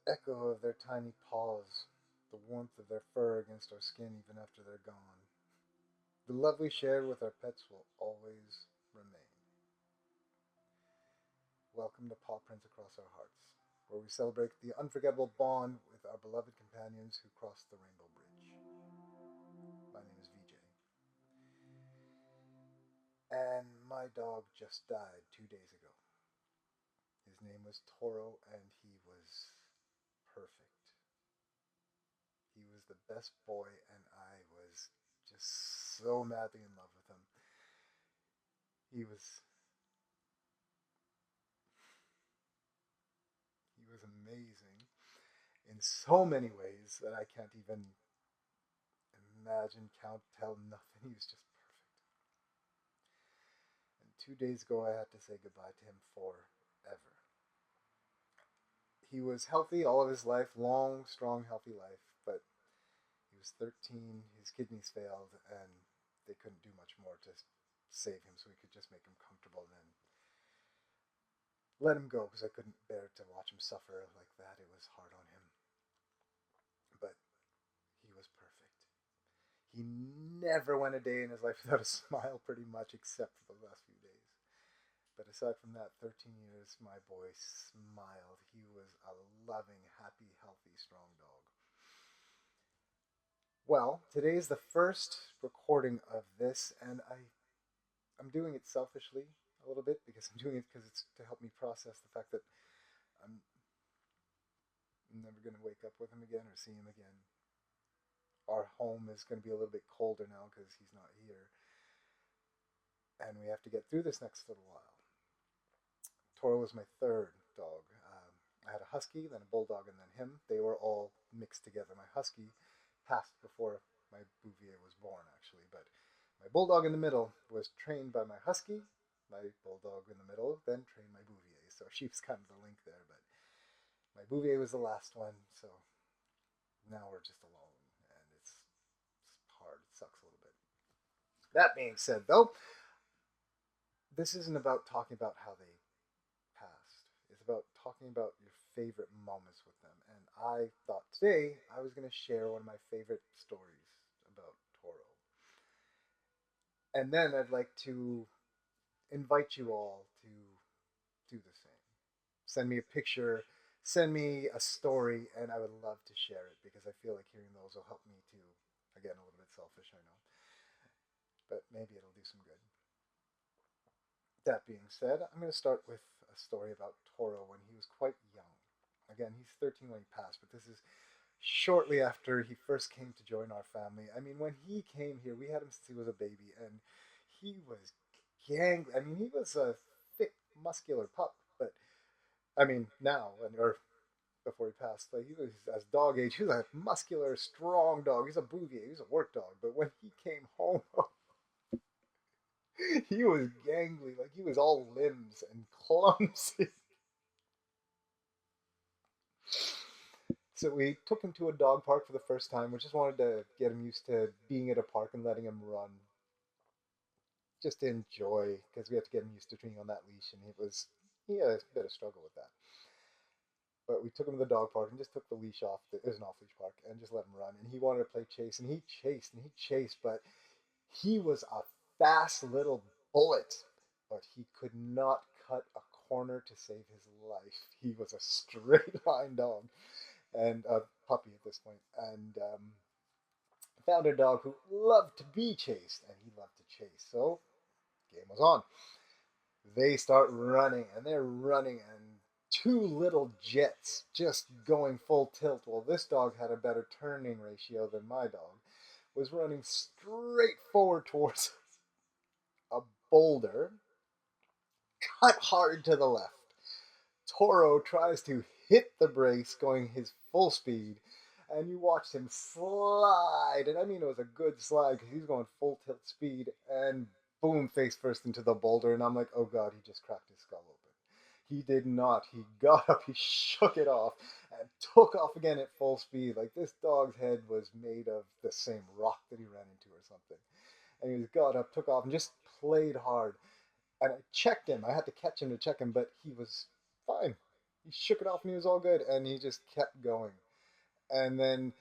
echo of their tiny paws, the warmth of their fur against our skin even after they're gone. The love we shared with our pets will always remain. Welcome to Paw Prints Across Our Hearts, where we celebrate the unforgettable bond with our beloved companions who crossed the Rainbow Bridge. My name is VJ, and my dog just died 2 days ago. His name was Tauro, and he was perfect. He was the best boy, and I was just so madly in love with him. He was he was amazing in so many ways that I can't even imagine, count, tell, nothing. He was just perfect. And 2 days ago, I had to say goodbye to him forever. He was healthy all of his life, long, strong, healthy life, but he was 13, his kidneys failed, and they couldn't do much more to save him, so we could just make him comfortable and then let him go because I couldn't bear to watch him suffer like that. It was hard on him. But he was perfect. He never went a day in his life without a smile, pretty much, except for the last few days. But aside from that, 13 years, my boy smiled. He was a loving, happy, healthy, strong dog. Well, today is the first recording of this, and I'm doing it selfishly a little bit because I'm doing it because it's to help me process the fact that I'm never going to wake up with him again or see him again. Our home is going to be a little bit colder now because he's not here, and we have to get through this next little while. Toro was my third dog. I had a husky, then a bulldog, and then him. They were all mixed together. My husky passed before my Bouvier was born, actually, but my bulldog in the middle was trained by my husky. My bulldog in the middle then trained my Bouvier, so she was kind of the link there. But my Bouvier was the last one, so now we're just alone, and it's hard. It sucks a little bit. That being said, though, this isn't about talking about how they passed. It's about talking about your favorite moments with them. And I thought today I was going to share one of my favorite stories about Toro. And then I'd like to invite you all to do the same. Send me a picture, send me a story, and I would love to share it because I feel like hearing those will help me too. Again, a little bit selfish, I know, but maybe it'll do some good. That being said, I'm going to start with a story about Toro when he was quite young. Again, he's 13 when he passed, but this is shortly after he first came to join our family. I mean, when he came here, we had him since he was a baby, and he was gang. I mean, he was a thick, muscular pup, but I mean, now, or before he passed, like he was as dog age, he was a muscular, strong dog. He's a bouvier, he's a work dog. But when he came home, he was gangly, like he was all limbs and clumsy. So we took him to a dog park for the first time. We just wanted to get him used to being at a park and letting him run, just to enjoy, because we had to get him used to being on that leash, and he had a bit of struggle with that. But we took him to the dog park and just took the leash off. It was an off leash park, and just let him run. And he wanted to play chase, and he chased, but he was a fast little bullet, but he could not cut a corner to save his life. He was a straight line dog and a puppy at this point, and found a dog who loved to be chased, and he loved to chase. So game was on. They start running, and they're running, and two little jets just going full tilt. Well, this dog had a better turning ratio than my dog. Was running straight forward towards a boulder, cut hard to the left. Toro tries to hit the brakes going his full speed, and you watched him slide. And I mean, it was a good slide because he's going full tilt speed, and boom, face first into the boulder. And I'm like, oh god, he just cracked his skull open. He did not. He got up, he shook it off, and took off again at full speed. Like this dog's head was made of the same rock that he ran into or something. And he got up, took off, and just played hard. And I checked him. I had to catch him to check him, but he was fine. He shook it off and he was all good, and he just kept going. And then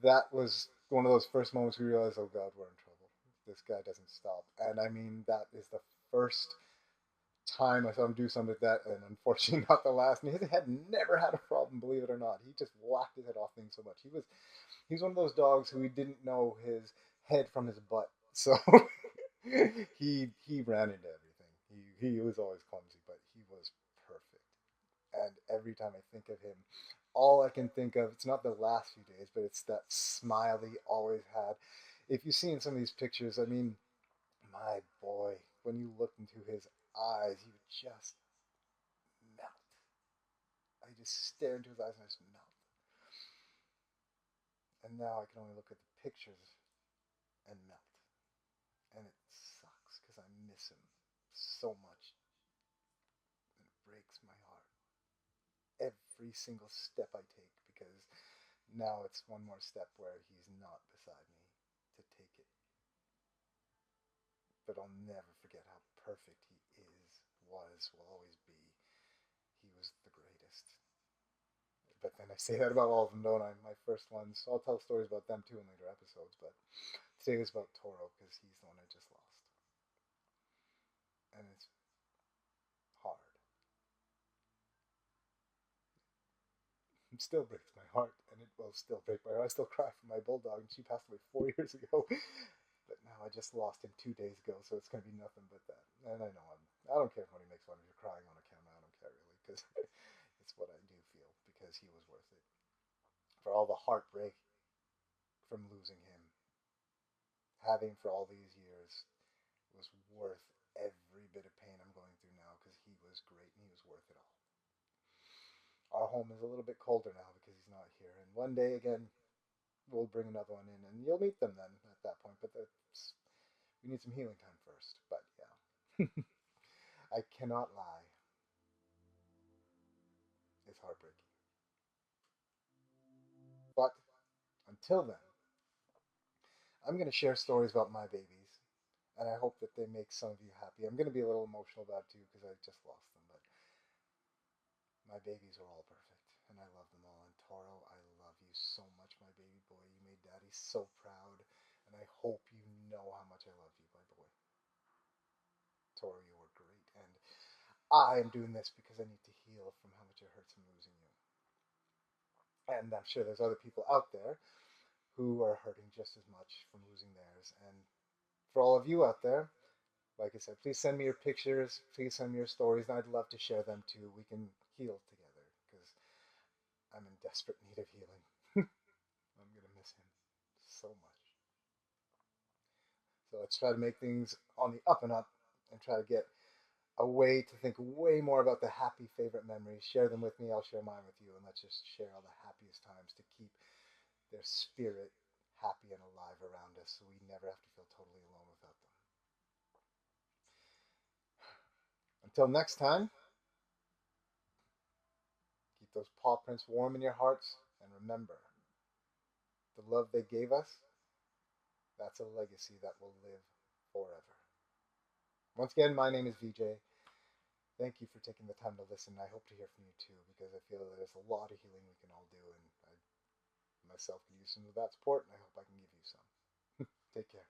that was one of those first moments we realized, oh God, we're in trouble. This guy doesn't stop. And I mean, that is the first time I saw him do something like that, and unfortunately not the last. And he had never had a problem, believe it or not. He just whacked his head off things so much. He's one of those dogs who we didn't know his head from his butt. So he ran into everything. He was always clumsy, but he was perfect. And every time I think of him, all I can think of, it's not the last few days, but it's that smile that he always had. If you've seen some of these pictures, I mean, my boy, when you looked into his eyes, you would just melt. I just stare into his eyes and I just melt. And now I can only look at the pictures and melt. And it sucks because I miss him so much. And it breaks my heart every single step I take, because now it's one more step where he's not beside me to take it. But I'll never forget how perfect he is, was, will always be. He was the greatest. But then I say that about all of them, don't I? My first ones. I'll tell stories about them too in later episodes. But today was about Tauro because he's the one I just lost, and it's hard. It still breaks my heart, and it will still break my heart. I still cry for my bulldog, and she passed away 4 years ago. But now I just lost him 2 days ago, so it's gonna be nothing but that. And I know I don't care if anybody makes fun of you crying on a camera. I don't care really, because it's what I do feel, because he was worth it. For all the heartbreak from losing him, having for all these years was worth every bit of pain I'm going through now, because he was great and he was worth it all. Our home is a little bit colder now because he's not here, and one day again we'll bring another one in, and you'll meet them then at that point. But that's, we need some healing time first. But yeah, I cannot lie, it's heartbreaking. But until then, I'm going to share stories about my babies, and I hope that they make some of you happy. I'm going to be a little emotional about it too because I just lost them, but my babies are all perfect, and I love them all. And Toro, I love you so much, my baby boy. You made Daddy so proud, and I hope you know how much I love you, my boy. Toro, you were great, and I am doing this because I need to heal from how much it hurts from losing you. And I'm sure there's other people out there who are hurting just as much from losing theirs. And for all of you out there, like I said, please send me your pictures. Please send me your stories, and I'd love to share them too. We can heal together because I'm in desperate need of healing. I'm going to miss him so much. So let's try to make things on the up and up and try to get a way to think way more about the happy favorite memories. Share them with me. I'll share mine with you. And let's just share all the happiest times to keep their spirit happy and alive around us, so we never have to feel totally alone without them. Until next time, keep those paw prints warm in your hearts, and remember, the love they gave us, that's a legacy that will live forever. Once again, my name is VJ. Thank you for taking the time to listen. I hope to hear from you too, because I feel that there's a lot of healing we can all do, and I myself can use some of that support, and I hope I can give you some. Take care.